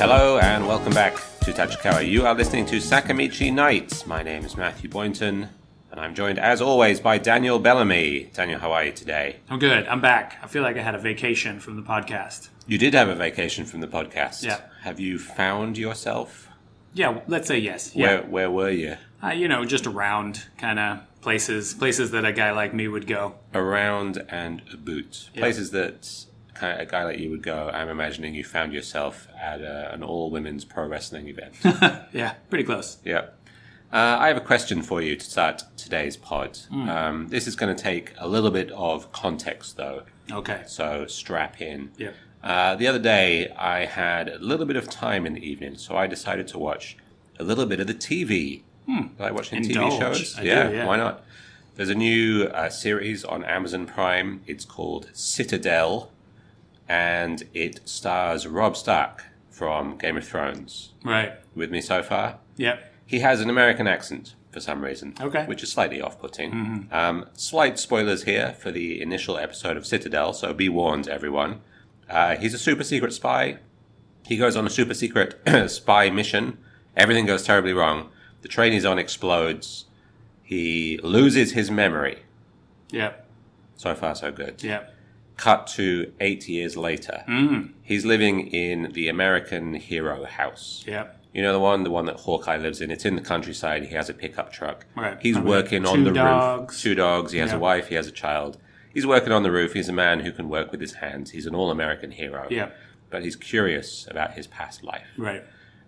Hello and welcome back to Tachikawa. You are listening to Sakamichi Nights. My name is Matthew Boynton, and I'm joined as always by Daniel Bellamy. Daniel, how are you today? I'm good. I'm back. I feel like I had a vacation from the podcast. You did have a vacation from the podcast. Yeah. Have you found yourself? Yeah, let's say yes. Yeah. Where were you? Just around kind of places that a guy like me would go. Around and about. Yeah. Places that kind of a guy like you would go. I'm imagining you found yourself at an all-women's pro wrestling event. Yeah, pretty close. Yeah. I have a question for you to start today's pod. This is going to take a little bit of context, though. Okay. So strap in. Yeah. The other day, I had a little bit of time in the evening, so I decided to watch a little bit of the TV. Like watching Indulge. TV shows? I do, yeah. Why not? There's a new series on Amazon Prime. It's called Citadel, and it stars Robb Stark from Game of Thrones. Right. With me so far? Yep. He has an American accent for some reason, Okay. which is slightly off-putting. Slight spoilers here for the initial episode of Citadel, so be warned, everyone. He's a super secret spy. He goes on a super secret spy mission. Everything goes terribly wrong. The train he's on explodes. He loses his memory. Yep. So far, so good. Yep. Cut to 8 years later. He's living in the American hero house. Yep. You know the one that Hawkeye lives in? It's in the countryside. He has a pickup truck. Right. He's working on the dogs. roof. 2 dogs. He has a wife. He has a child. He's working on the roof. He's a man who can work with his hands. He's an all-American hero. Yeah. But he's curious about his past life. Right.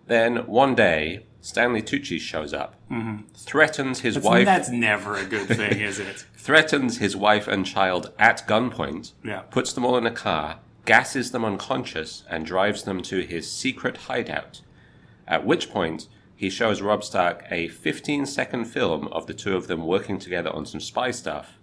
Then one day, Stanley Tucci shows up, threatens his wife. That's never a good thing, is it? Threatens his wife and child at gunpoint. Yeah. Puts them all in a car, gasses them unconscious, and drives them to his secret hideout. At which point, he shows Robb Stark a 15-second film of the two of them working together on some spy stuff,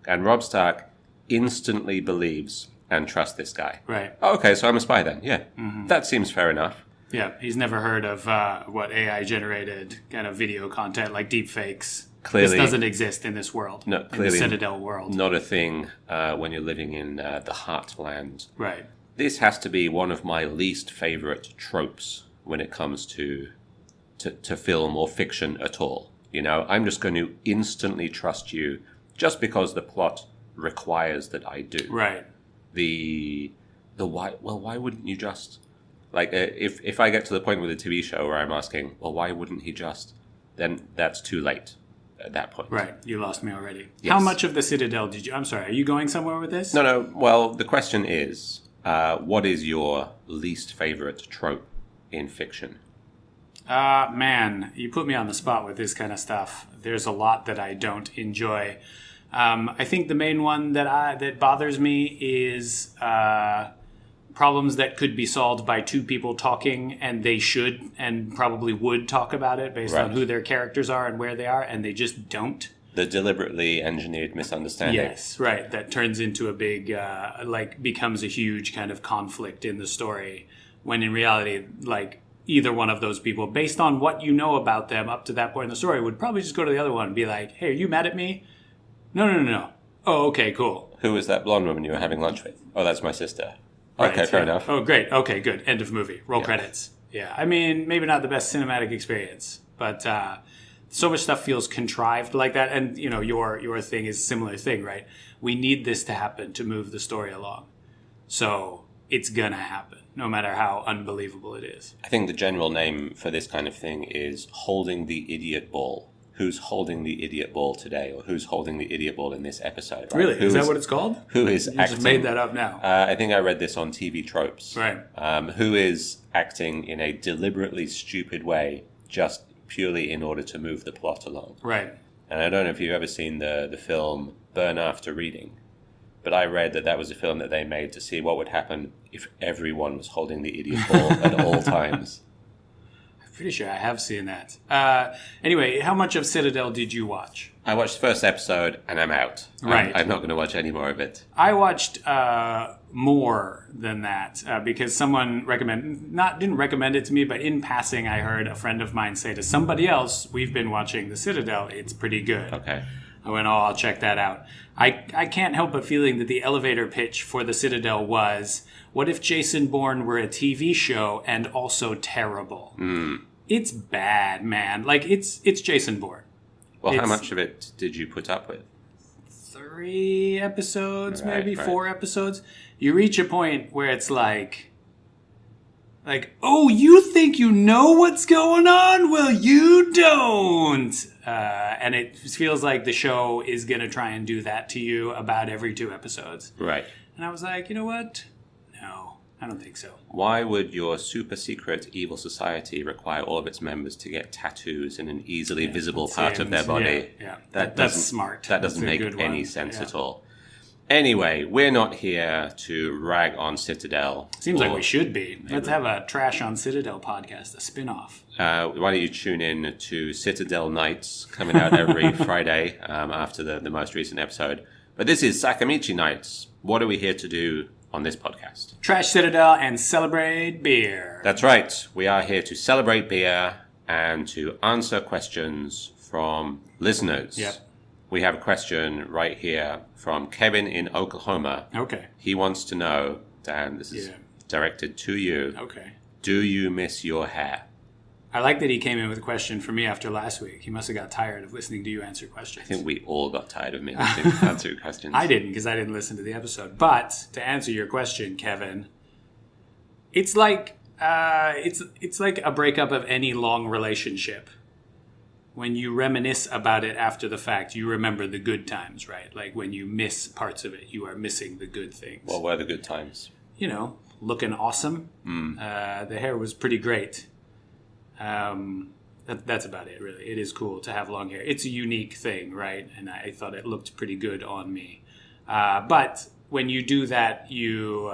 and Robb Stark instantly believes and trusts this guy. Right. Oh, okay, so I'm a spy then. Yeah, that seems fair enough. Yeah, he's never heard of what AI-generated kind of video content like deepfakes. Clearly, this doesn't exist in this world, no, in the Citadel world. Not a thing when you're living in the heartland. Right. This has to be one of my least favorite tropes when it comes to film or fiction at all. You know, I'm just going to instantly trust you just because the plot requires that I do. Right. The why? Well, why wouldn't you just like if I get to the point with a TV show where I'm asking, well, why wouldn't he just? Then that's too late at that point. Right. You lost me already. Yes. How much of the Citadel did you? I'm sorry. Are you going somewhere with this? No. Well, the question is, what is your least favorite trope in fiction? Man, you put me on the spot with this kind of stuff. There's a lot that I don't enjoy. I think the main one that bothers me is problems that could be solved by two people talking, and they should and probably would talk about it based on who their characters are and where they are, and they just don't. The deliberately engineered misunderstanding. Yes, right. That turns into a big, becomes a huge kind of conflict in the story, when in reality, either one of those people, based on what you know about them up to that point in the story, would probably just go to the other one and be like, hey, are you mad at me? No. Oh, okay, cool. Who was that blonde woman you were having lunch with? Oh, that's my sister. Right, okay, fair enough. Oh, great. Okay, good. End of movie. Roll credits. Yeah, I mean, maybe not the best cinematic experience, but so much stuff feels contrived like that. And, you know, your thing is a similar thing, right? We need this to happen to move the story along. So it's going to happen, no matter how unbelievable it is. I think the general name for this kind of thing is holding the idiot ball. Who's holding the idiot ball today, or who's holding the idiot ball in this episode? Right? Really? Is that what it's called? Who is you acting? Just made that up now. I think I read this on TV Tropes. Right. Who is acting in a deliberately stupid way, just purely in order to move the plot along? Right. And I don't know if you've ever seen the film Burn After Reading, but I read that was a film that they made to see what would happen if everyone was holding the idiot ball at all times. Pretty sure I have seen that. Anyway, how much of Citadel did you watch? I watched the first episode and I'm out. Right. I'm not going to watch any more of it. I watched more than that because someone didn't recommend it to me, but in passing I heard a friend of mine say to somebody else, we've been watching The Citadel, it's pretty good. Okay. I went, I'll check that out. I can't help but feeling that the elevator pitch for the Citadel was, what if Jason Bourne were a TV show and also terrible? It's bad, man. Like, it's Jason Bourne. Well, how much of it did you put up with? 3 episodes, Right, maybe right. 4 episodes. You reach a point where it's like, oh, you think you know what's going on? Well, you don't. And it feels like the show is going to try and do that to you about every 2 episodes. Right. And I was like, you know what? No, I don't think so. Why would your super secret evil society require all of its members to get tattoos in an easily visible part of their body? Yeah. That's smart. That doesn't That's a make good any one. sense Yeah. at all. Anyway, we're not here to rag on Citadel. Seems like we should be. Let's have a Trash on Citadel podcast, a spin-off. Why don't you tune in to Citadel Nights, coming out every Friday after the most recent episode. But this is Sakamichi Nights. What are we here to do on this podcast? Trash Citadel and celebrate beer. That's right. We are here to celebrate beer and to answer questions from listeners. Yep. We have a question right here from Kevin in Oklahoma. Okay. He wants to know, Dan, this is directed to you. Okay. Do you miss your hair? I like that he came in with a question for me after last week. He must have got tired of listening to you answer questions. I think we all got tired of me answering questions. I didn't, because I didn't listen to the episode. But to answer your question, Kevin, it's like it's like a breakup of any long relationship. When you reminisce about it after the fact, you remember the good times, right? Like when you miss parts of it, you are missing the good things. What were the good times? You know, looking awesome. The hair was pretty great. That's about it, really. It is cool to have long hair. It's a unique thing, right? And I thought it looked pretty good on me. But when you do that, you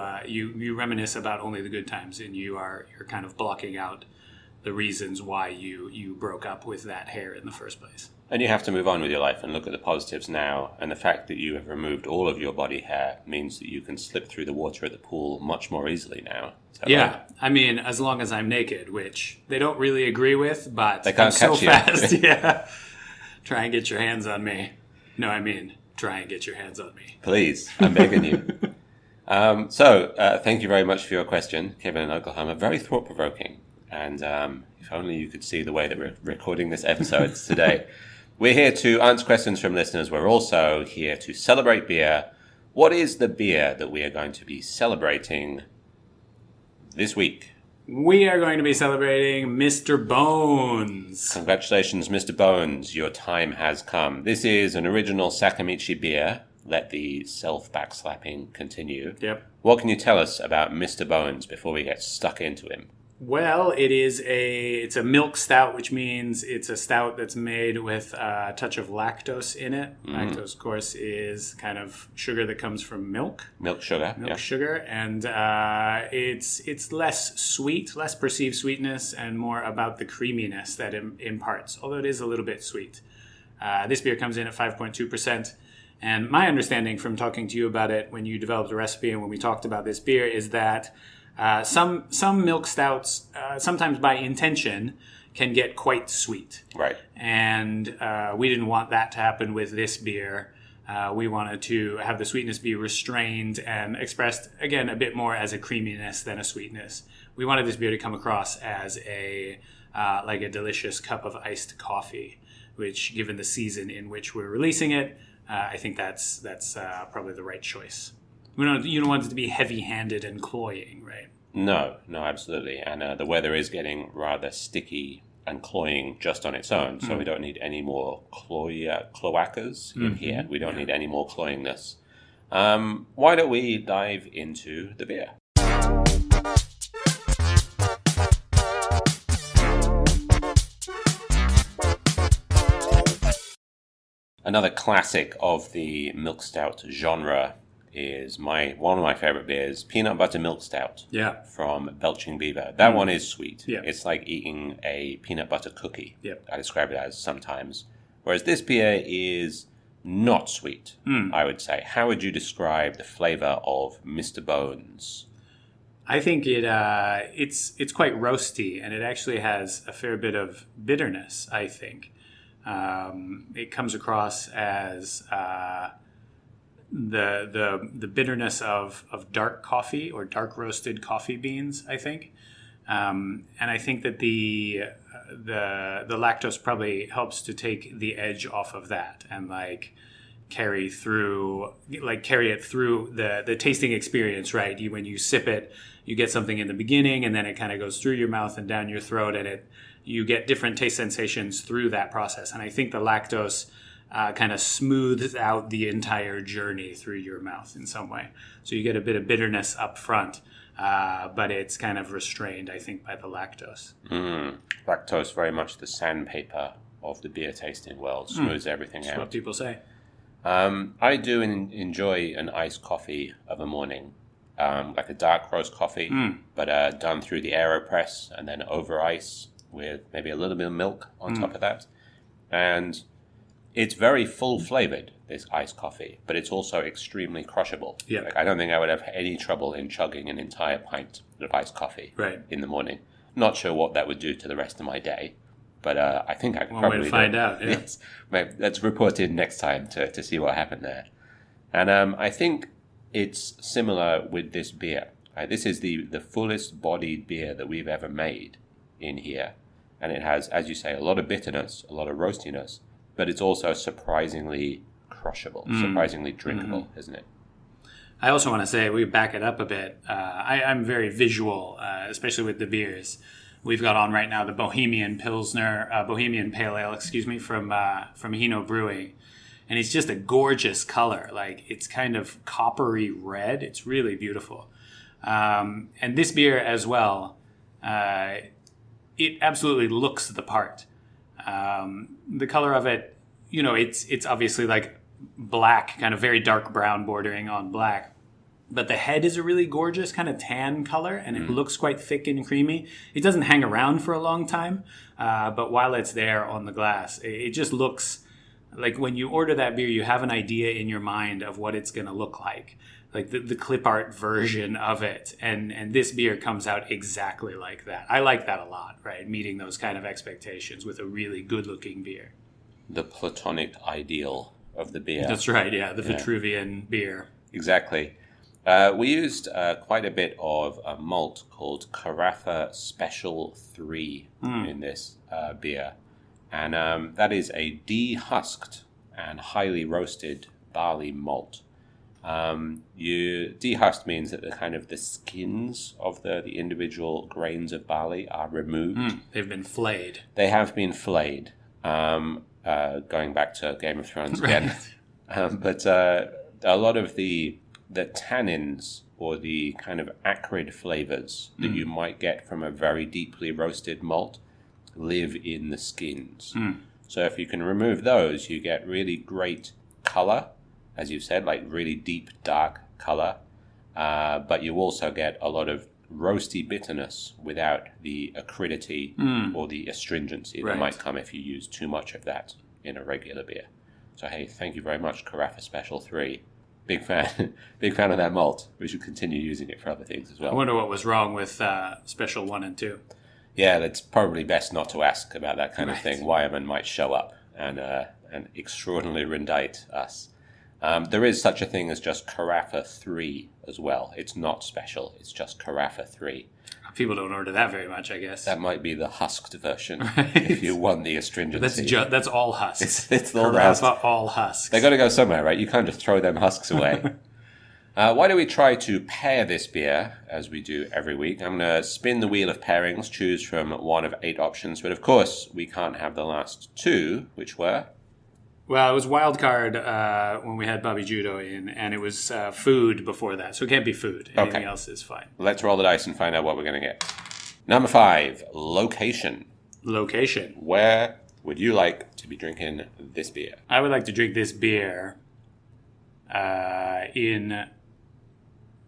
reminisce about only the good times, and you're kind of blocking out the reasons why you broke up with that hair in the first place. And you have to move on with your life and look at the positives now. And the fact that you have removed all of your body hair means that you can slip through the water at the pool much more easily now. Yeah, I mean, as long as I'm naked, which they don't really agree with, but they can't I'm so catch you. fast. Yeah, try and get your hands on me. No, I mean, try and get your hands on me. Please, I'm begging you. Thank you very much for your question, Kevin in Oklahoma. Very thought-provoking. And if only you could see the way that we're recording this episode today. We're here to answer questions from listeners. We're also here to celebrate beer. What is the beer that we are going to be celebrating this week? We are going to be celebrating Mr. Bones. Congratulations, Mr. Bones. Your time has come. This is an original Sakamichi beer. Let the self-backslapping continue. Yep. What can you tell us about Mr. Bones before we get stuck into him? Well, it's a milk stout, which means it's a stout that's made with a touch of lactose in it. Lactose, of course, is kind of sugar that comes from milk. Milk sugar. Milk sugar, and it's less sweet, less perceived sweetness, and more about the creaminess that it imparts, although it is a little bit sweet. This beer comes in at 5.2%, and my understanding from talking to you about it when you developed a recipe and when we talked about this beer is that some milk stouts, sometimes by intention, can get quite sweet. Right. And we didn't want that to happen with this beer. We wanted to have the sweetness be restrained and expressed, again, a bit more as a creaminess than a sweetness. We wanted this beer to come across as like a delicious cup of iced coffee, which, given the season in which we're releasing it, I think that's probably the right choice. You don't want it to be heavy-handed and cloying, right? No, absolutely. And the weather is getting rather sticky and cloying just on its own, so we don't need any more cloacas in here. We don't need any more cloyingness. Why don't we dive into the beer? Another classic of the milk stout genre is one of my favorite beers, Peanut Butter Milk Stout. Yeah. From Belching Beaver. That one is sweet. Yeah. It's like eating a peanut butter cookie. Yep. I describe it as sometimes. Whereas this beer is not sweet, I would say. How would you describe the flavor of Mr. Bones? I think it's quite roasty, and it actually has a fair bit of bitterness, I think. It comes across as the bitterness of dark coffee or dark roasted coffee beans, I think. And I think that the lactose probably helps to take the edge off of that and carry it through the tasting experience, right? When you sip it, you get something in the beginning, and then it kind of goes through your mouth and down your throat, and you get different taste sensations through that process. And I think the lactose kind of smooths out the entire journey through your mouth in some way. So you get a bit of bitterness up front, but it's kind of restrained, I think, by the lactose. Lactose, very much the sandpaper of the beer tasting world, smooths everything That's out. what people say. I do enjoy an iced coffee of a morning, like a dark roast coffee, but done through the AeroPress and then over ice with maybe a little bit of milk on top of that. And it's very full flavored, this iced coffee, but it's also extremely crushable. Yeah. I don't think I would have any trouble in chugging an entire pint of iced coffee in the morning. Not sure what that would do to the rest of my day. But I think I could probably... One way to find out, yeah. Yes. Let's report in next time to see what happened there. And I think it's similar with this beer. This is the fullest bodied beer that we've ever made in here. And it has, as you say, a lot of bitterness, a lot of roastiness, but it's also surprisingly crushable, surprisingly drinkable, isn't it? I also want to say, we back it up a bit. I'm very visual, especially with the beers. We've got on right now the Bohemian Pale Ale, from Hino Brewing. And it's just a gorgeous color. It's kind of coppery red. It's really beautiful. And this beer as well, it absolutely looks the part. The color of it, it's obviously black, kind of very dark brown bordering on black. But the head is a really gorgeous kind of tan color, and it looks quite thick and creamy. It doesn't hang around for a long time, but while it's there on the glass, it just looks like when you order that beer, you have an idea in your mind of what it's going to look like the clip art version of it. And this beer comes out exactly like that. I like that a lot, right? Meeting those kind of expectations with a really good-looking beer. The platonic ideal of the beer. That's right, yeah, the Vitruvian beer. Exactly. We used quite a bit of a malt called Carafa Special 3 in this beer. And that is a dehusked and highly roasted barley malt. Dehusked means that the skins of the individual grains of barley are removed. They've been flayed. They have been flayed, going back to Game of Thrones again. But a lot of the tannins or the kind of acrid flavors that you might get from a very deeply roasted malt live in the skins. So if you can remove those, you get really great color, as you said, really deep, dark color. But you also get a lot of roasty bitterness without the acridity or the astringency that might come if you use too much of that in a regular beer. So hey, thank you very much, Carafa Special 3. Big fan of that malt. We should continue using it for other things as well. I wonder what was wrong with Special 1 and 2. Yeah, that's probably best not to ask about that kind of thing. Weyermann might show up and extraordinarily indict us. There is such a thing as just Carafa 3 as well. It's not special. It's just Carafa 3. People don't order that very much, I guess. That might be the husked version if you want the astringency. That's all husks. It's all husks. All husks. They got to go somewhere, right? You can't just throw them husks away. Why don't we try to pair this beer as we do every week? I'm going to spin the wheel of pairings, choose from one of 8 options. But of course, we can't have the last 2, which were... Well, it was wild card when we had Bobby Judo in, and it was food before that. So it can't be food. Anything else is fine. Let's roll the dice and find out what we're going to get. Number 5, location. Location. Where would you like to be drinking this beer? I would like to drink this beer in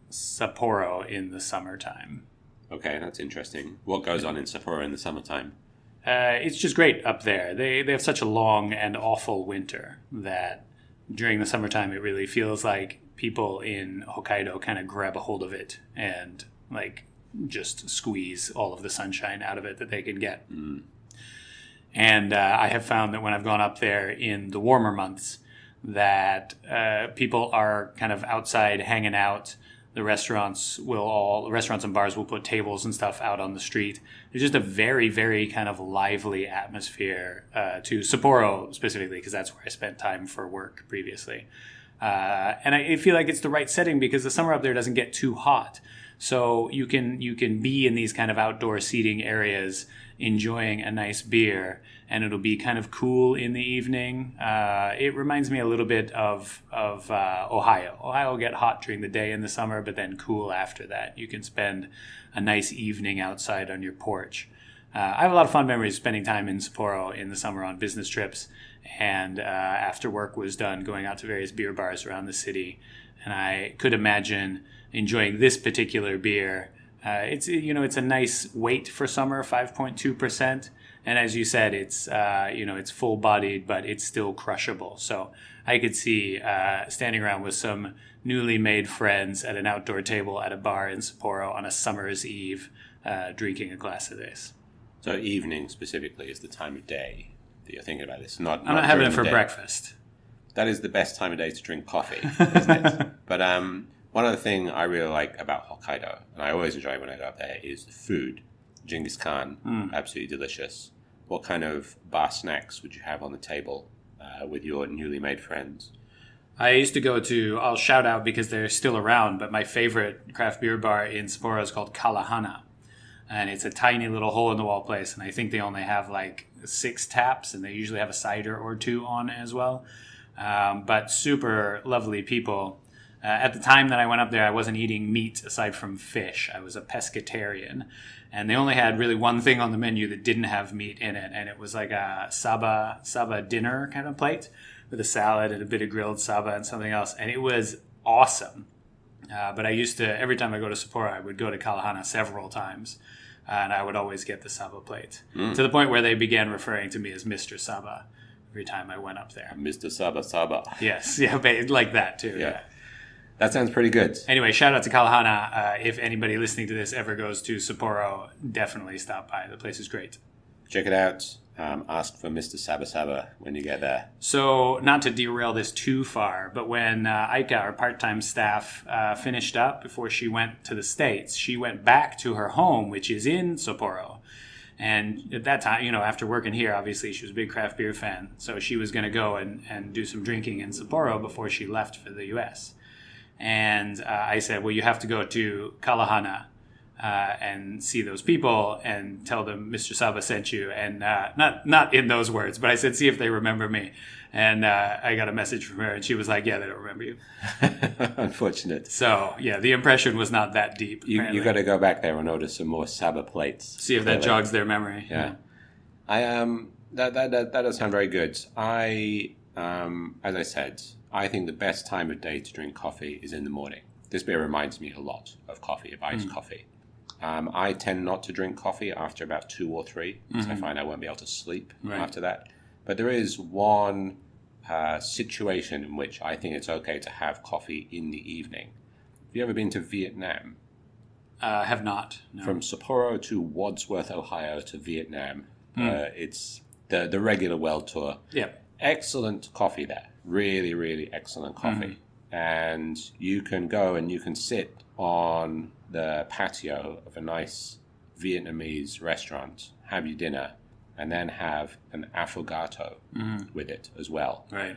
Sapporo in the summertime. Okay, that's interesting. What goes on in Sapporo in the summertime? It's just great up there. They have such a long and awful winter that during the summertime it really feels like people in Hokkaido kind of grab a hold of it and just squeeze all of the sunshine out of it that they can get. And I have found that when I've gone up there in the warmer months, that people are kind of outside hanging out. The restaurants and bars will put tables and stuff out on the street. There's just a very, very kind of lively atmosphere to Sapporo specifically, because that's where I spent time for work previously. And I feel like it's the right setting because the summer up there doesn't get too hot. So you can be in these kind of outdoor seating areas enjoying a nice beer, and it'll be kind of cool in the evening. It reminds me a little bit of Ohio. Ohio will get hot during the day in the summer, but then cool after that. You can spend a nice evening outside on your porch. I have a lot of fond memories spending time in Sapporo in the summer on business trips, and after work was done, going out to various beer bars around the city. And I could imagine enjoying this particular beer. It's a nice weight for summer, 5.2%. And as you said, it's full-bodied, but it's still crushable. So I could see standing around with some newly made friends at an outdoor table at a bar in Sapporo on a summer's eve, drinking a glass of this. So evening specifically is the time of day that you're thinking about this. I'm not having it for breakfast. That is the best time of day to drink coffee, isn't it? But one other thing I really like about Hokkaido, and I always enjoy when I go up there, is the food. Genghis Khan, absolutely delicious. What kind of bar snacks would you have on the table with your newly made friends? I used to go to, I'll shout out because they're still around, but my favorite craft beer bar in Sapporo is called Kalahana. And it's a tiny little hole-in-the-wall place, and I think they only have like 6 taps, and they usually have a cider or 2 on as well. But super lovely people. At the time that I went up there, I wasn't eating meat aside from fish. I was a pescatarian. And they only had really one thing on the menu that didn't have meat in it. And it was like a saba dinner kind of plate with a salad and a bit of grilled saba and something else. And it was awesome. But I used to, every time I go to Sapporo, I would go to Kalahana several times. And I would always get the saba plate. To the point where they began referring to me as Mr. Saba every time I went up there. Mr. Saba. Yes, yeah, like that too. Yeah. That sounds pretty good. Anyway, shout out to Kalahana. If anybody listening to this ever goes to Sapporo, definitely stop by. The place is great. Check it out. Ask for Mr. Saba when you get there. So, not to derail this too far, but when Aika, our part-time staff, finished up before she went to the States, she went back to her home, which is in Sapporo. And at that time, after working here, obviously she was a big craft beer fan. So she was going to go and do some drinking in Sapporo before she left for the U.S. And I said, well, you have to go to Kalahana and see those people and tell them Mr. Saba sent you. And not in those words, but I said, see if they remember me. And I got a message from her, and she was like, yeah, they don't remember you. Unfortunate. So, yeah, the impression was not that deep. You got to go back there and order some more Saba plates. See if that jogs their memory. Yeah. That does sound very good. As I said, I think the best time of day to drink coffee is in the morning. This beer reminds me a lot of coffee, of iced coffee. I tend not to drink coffee after about 2 or 3 because I find I won't be able to sleep after that. But there is one situation in which I think it's okay to have coffee in the evening. Have you ever been to Vietnam? Have not. No. From Sapporo to Wadsworth, Ohio to Vietnam. It's the regular world tour. Yeah. Excellent coffee there. Really, really excellent coffee. And you can go and you can sit on the patio of a nice Vietnamese restaurant, have your dinner, and then have an affogato with it as well. Right.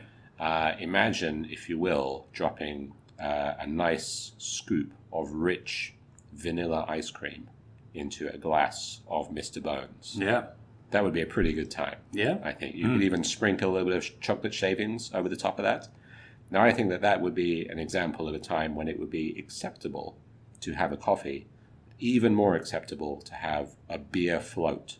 Imagine, if you will, dropping a nice scoop of rich vanilla ice cream into a glass of Mr. Bones. Yeah. That would be a pretty good time. Yeah. I think. You could even sprinkle a little bit of chocolate shavings over the top of that. Now, I think that would be an example of a time when it would be acceptable to have a coffee, even more acceptable to have a beer float.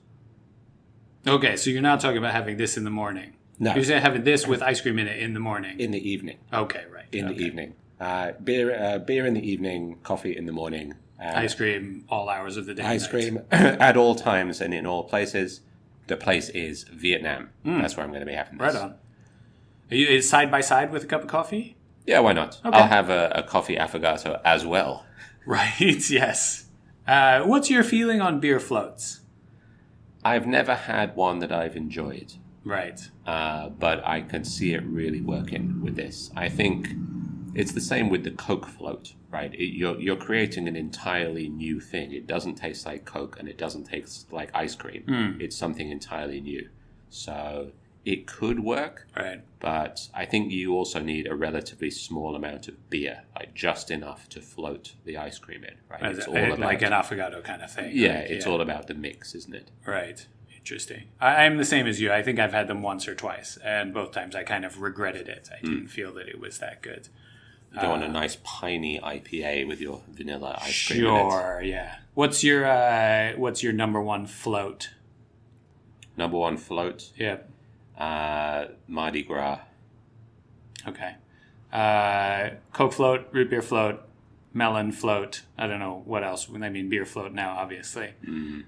Okay, so you're not talking about having this in the morning. No. You're saying having this with ice cream in it in the morning. In the evening. Okay, right. In the evening. Beer in the evening, coffee in the morning. Ice cream all hours of the day. Ice cream at all times and in all places. The place is Vietnam. That's where I'm going to be having this. Right on. Are you side by side with a cup of coffee? Yeah, why not? Okay. I'll have a coffee affogato as well. Right, yes. What's your feeling on beer floats? I've never had one that I've enjoyed. Right. But I can see it really working with this. I think it's the same with the Coke float, right? You're creating an entirely new thing. It doesn't taste like Coke and it doesn't taste like ice cream. It's something entirely new. So it could work, Right. but I think you also need a relatively small amount of beer, like just enough to float the ice cream in, right? It's all about, like an affogato kind of thing. Yeah, right? it's all about the mix, isn't it? Right. Interesting. I'm the same as you. I think I've had them once or twice, and both times I kind of regretted it. I didn't feel that it was that good. You don't want a nice piney IPA with your vanilla ice cream in it. Sure, yeah. What's your number one float? Number one float, Yeah. Mardi Gras. Okay. Coke float, root beer float, melon float. I don't know what else. I mean, beer float now, obviously.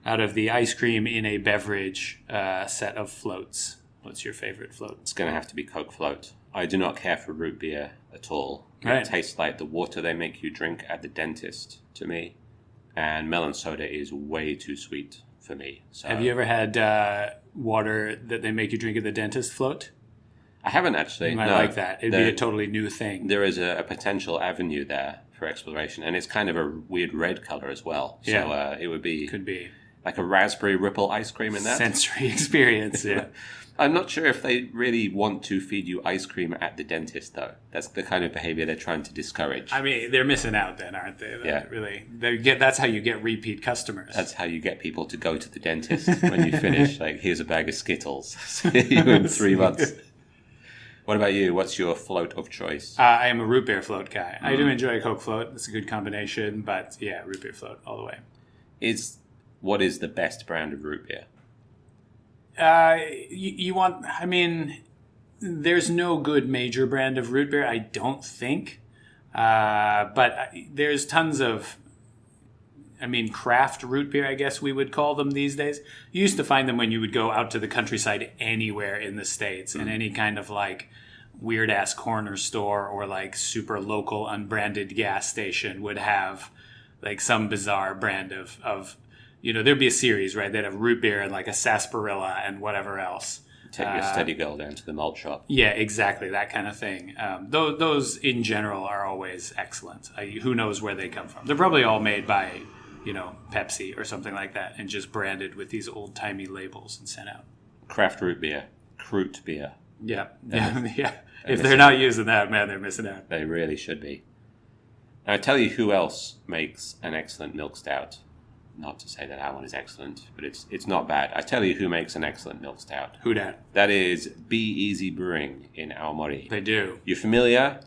Out of the ice cream in a beverage set of floats, what's your favorite float? It's going to have to be Coke float. I do not care for root beer at all. Right. It tastes like the water they make you drink at the dentist to me. And melon soda is way too sweet for me. So Have you ever had water that they make you drink at the dentist float? I haven't actually. You might no. like that. It'd be a totally new thing. There is a potential avenue there for exploration, and it's kind of a weird red color as well. So Yeah. it would be Could be like a raspberry ripple ice cream in that. sensory experience. Yeah. I'm not sure if they really want to feed you ice cream at the dentist, though. That's the kind of behavior they're trying to discourage. I mean, they're missing out then, aren't they? Yeah. Really. That's how you get repeat customers. That's how you get people to go to the dentist when you finish. Like, here's a bag of Skittles. See you in 3 months. What about you? What's your float of choice? I am a root beer float guy. I do enjoy a Coke float. It's a good combination, but yeah, root beer float all the way. What is the best brand of root beer? You want, I mean, there's no good major brand of root beer, I don't think. But there's tons of, craft root beer, I guess we would call them these days. You used to find them when you would go out to the countryside anywhere in the States, in any kind of like weird ass corner store or like super local unbranded gas station would have like some bizarre brand of there'd be a series, right? They'd have root beer and like a sarsaparilla and whatever else. Take your steady girl down to the malt shop. Yeah, exactly. That kind of thing. Those in general are always excellent. Who knows where they come from? They're probably all made by, Pepsi or something like that and just branded with these old timey labels and sent out. Craft root beer. Root beer. Yeah. Yeah. If they're not using that, man, they're missing out. They really should be. Now, I tell you who else makes an excellent milk stout. Not to say that our one is excellent, but it's not bad. I tell you who makes an excellent milk stout. Who dat? That is Be Easy Brewing in Aomori. They do. You familiar?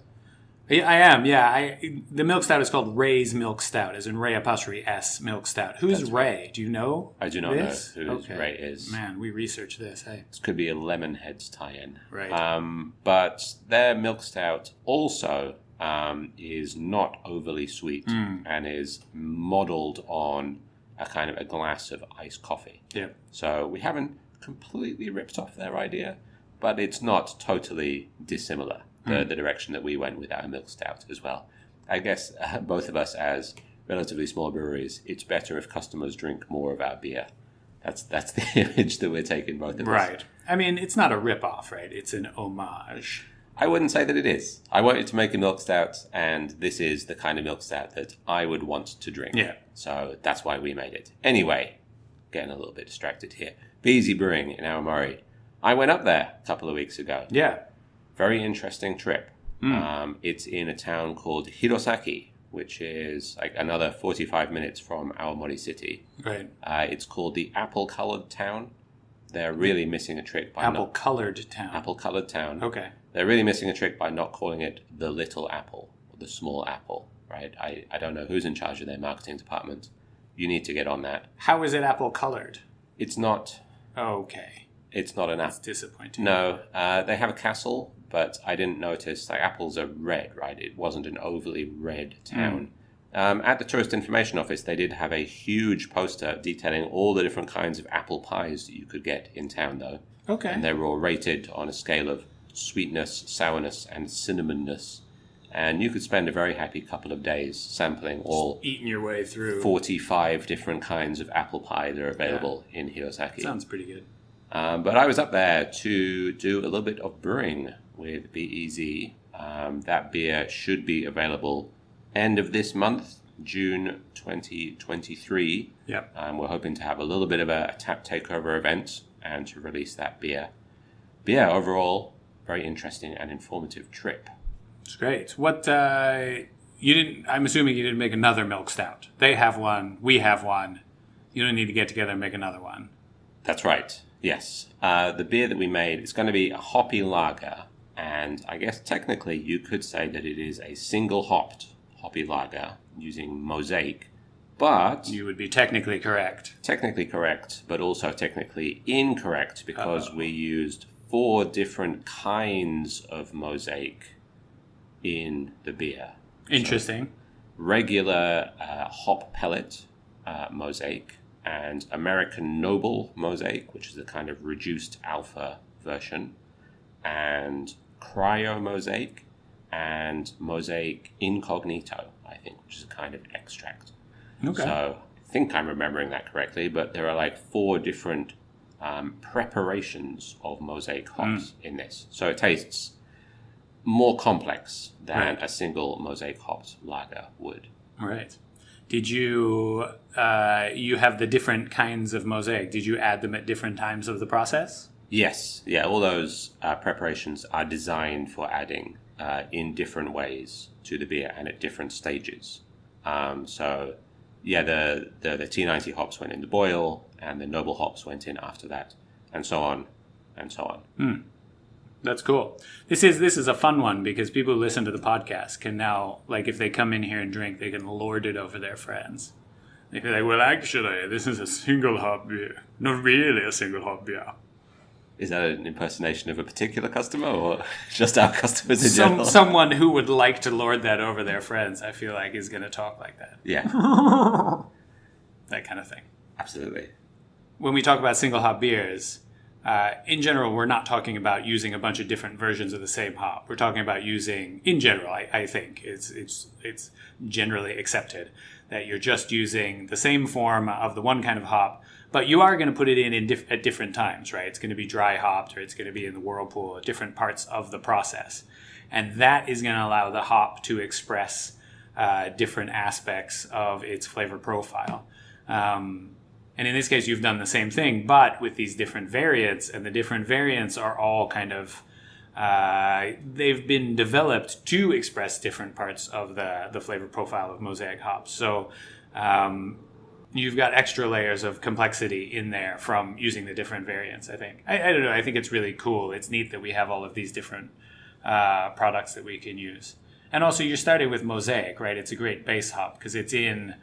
Yeah, I am, yeah. The milk stout is called Ray's Milk Stout, as in Ray apostrophe S Milk Stout. Who's Ray? Do you know? I do not this? know who Ray is. Man, we researched this, hey. This could be a Lemonheads tie-in. Right. But their milk stout also is not overly sweet and is modeled on a kind of a glass of iced coffee. Yeah. So we haven't completely ripped off their idea, but it's not totally dissimilar, the direction that we went with our milk stout as well. I guess both of us as relatively small breweries, it's better if customers drink more of our beer. That's the image that we're taking, both of us. Right. I mean, it's not a rip-off, right? It's an homage. I wouldn't say that it is. I wanted to make a milk stout, and this is the kind of milk stout that I would want to drink. Yeah. So that's why we made it. Anyway, getting a little bit distracted here. Be Easy Brewing in Aomori. I went up there a couple of weeks ago. Yeah. Very interesting trip. It's in a town called Hirosaki, which is like another 45 minutes from Aomori City. Right. It's called the Apple-Colored Town. They're really missing a trick by Apple-colored town. Apple-Colored Town. Okay. They're really missing a trick by not calling it the Little Apple or the Small Apple, right? I don't know who's in charge of their marketing department. You need to get on that. How is it apple-colored? It's not. Okay. It's not an That's apple. disappointing. No, they have a castle, but I didn't notice. Like, apples are red, right? It wasn't an overly red town. At the tourist information office, they did have a huge poster detailing all the different kinds of apple pies that you could get in town, though. Okay. And they were all rated on a scale of sweetness, sourness, and cinnamonness. And you could spend a very happy couple of days sampling all eating your way through 45 different kinds of apple pie that are available in Hirosaki. Sounds pretty good. But I was up there to do a little bit of brewing with BEZ. That beer should be available end of this month, June 2023. Yep. We're hoping to have a little bit of a tap takeover event and to release that beer. But yeah, overall, very interesting and informative trip. It's great. What you didn't? I'm assuming you didn't make another milk stout. They have one. We have one. You don't need to get together and make another one. That's right. Yes. The beer that we made is going to be a hoppy lager, and I guess technically you could say that it is a single hopped hoppy lager using Mosaic, but you would be technically correct. Technically correct, but also technically incorrect because we used 4 different kinds of Mosaic in the beer. Interesting. So, regular hop pellet Mosaic and American Noble Mosaic, which is a kind of reduced alpha version, and Cryo Mosaic and Mosaic Incognito, I think, which is a kind of extract. Okay. So I think I'm remembering that correctly, but there are like 4 different preparations of Mosaic hops in this. So it tastes more complex than a single Mosaic hopped lager would. All right. Did you you have the different kinds of Mosaic? Did you add them at different times of the process? Yes. Yeah, all those preparations are designed for adding in different ways to the beer and at different stages. So, yeah, the T90 hops went in the boil and the noble hops went in after that, and so on and so on. That's cool. This is a fun one because people who listen to the podcast can now, like, if they come in here and drink, they can lord it over their friends. They can be like, well, actually, this is a single hop beer. Not really a single hop beer. Is that an impersonation of a particular customer or just our customers in general? Someone who would like to lord that over their friends, I feel like, is going to talk like that. Yeah. That kind of thing. Absolutely. When we talk about single hop beers, in general, we're not talking about using a bunch of different versions of the same hop. We're talking about using, in general, I think it's generally accepted that you're just using the same form of the one kind of hop, but you are going to put it in at different times, right? It's going to be dry hopped or it's going to be in the whirlpool at different parts of the process. And that is going to allow the hop to express different aspects of its flavor profile. And in this case, you've done the same thing, but with these different variants, and the different variants are all kind of, they've been developed to express different parts of the flavor profile of Mosaic hops. So you've got extra layers of complexity in there from using the different variants, I think. I don't know, I think it's really cool. It's neat that we have all of these different products that we can use. And also, you're starting with Mosaic, right? It's a great base hop because it's in,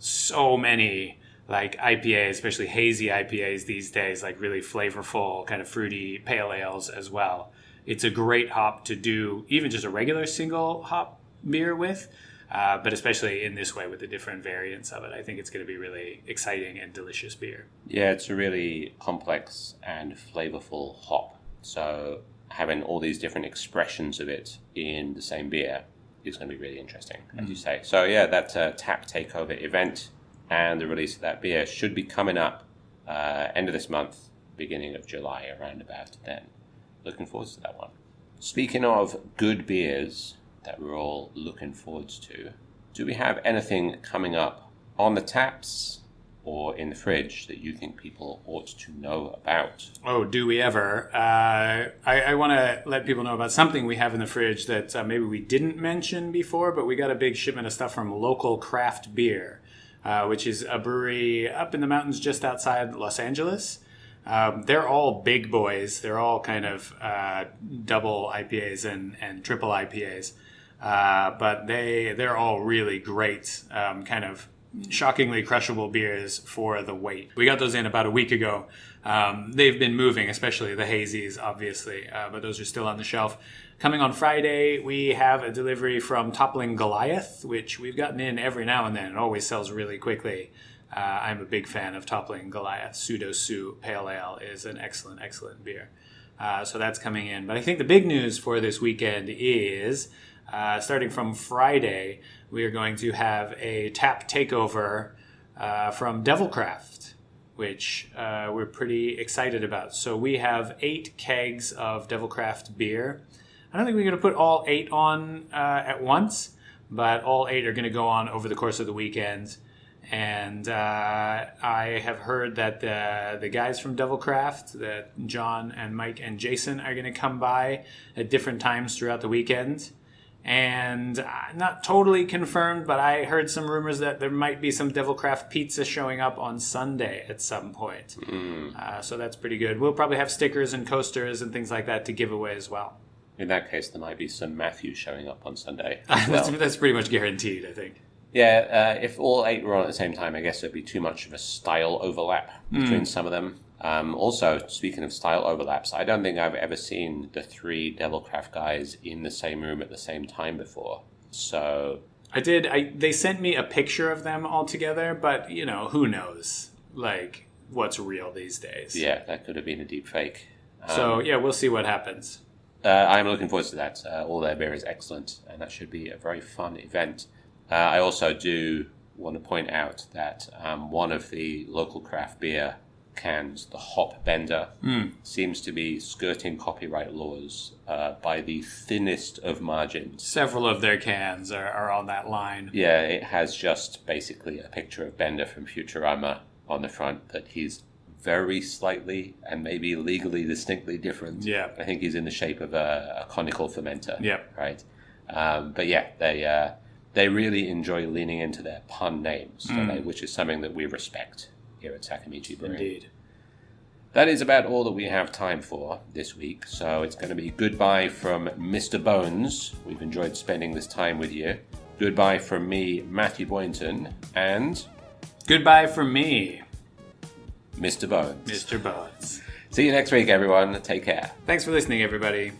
so many like IPAs, especially hazy IPAs these days, like really flavorful, kind of fruity pale ales as well. It's a great hop to do even just a regular single hop beer with, but especially in this way with the different variants of it. I think it's going to be really exciting and delicious beer. Yeah, it's a really complex and flavorful hop. So having all these different expressions of it in the same beer is going to be really interesting, as you say. So yeah, that tap takeover event and the release of that beer should be coming up end of this month, beginning of July, around about then. Looking forward to that one. Speaking of good beers that we're all looking forward to, do we have anything coming up on the taps or in the fridge that you think people ought to know about? Oh, do we ever? I want to let people know about something we have in the fridge that maybe we didn't mention before, but we got a big shipment of stuff from Local Craft Beer, which is a brewery up in the mountains just outside Los Angeles. They're all big boys. They're all kind of double IPAs and triple IPAs. But they're all really great, kind of shockingly crushable beers for the weight. We got those in about a week ago. They've been moving, especially the hazies, obviously, but those are still on the shelf. Coming on Friday, we have a delivery from Toppling Goliath, which we've gotten in every now and then. It always sells really quickly. I'm a big fan of Toppling Goliath. Pseudo Sue Pale Ale is an excellent, excellent beer. So that's coming in. But I think the big news for this weekend is, starting from Friday, we are going to have a tap takeover from Devilcraft, which we're pretty excited about. So we have 8 kegs of Devilcraft beer. I don't think we're going to put all 8 on at once, but all 8 are going to go on over the course of the weekend. And I have heard that the guys from Devilcraft, that John and Mike and Jason, are going to come by at different times throughout the weekend. And not totally confirmed, but I heard some rumors that there might be some Devilcraft pizza showing up on Sunday at some point. So that's pretty good. We'll probably have stickers and coasters and things like that to give away as well. In that case, there might be some Matthew showing up on Sunday. That's pretty much guaranteed, I think. Yeah, if all 8 were on at the same time, I guess there'd be too much of a style overlap between some of them. Also, speaking of style overlaps, I don't think I've ever seen the 3 Devilcraft guys in the same room at the same time before. So I did. They sent me a picture of them all together, but who knows? Like, what's real these days? Yeah, that could have been a deep fake. So yeah, we'll see what happens. I'm looking forward to that. All their beer is excellent, and that should be a very fun event. I also do want to point out that one of the local craft beer cans, the Hop Bender, seems to be skirting copyright laws by the thinnest of margins. Several of their cans are on that line. Yeah, it has just basically a picture of Bender from Futurama on the front that he's very slightly and maybe legally distinctly different. Yeah. I think he's in the shape of a conical fermenter. Yeah. Right? But yeah, they really enjoy leaning into their pun names, which is something that we respect here at Sakamichi Brewing. Indeed. That is about all that we have time for this week. So it's going to be goodbye from Mr. Bones. We've enjoyed spending this time with you. Goodbye from me, Matthew Boynton, and goodbye from me, Mr. Bones. Mr. Bones. See you next week, everyone. Take care. Thanks for listening, everybody.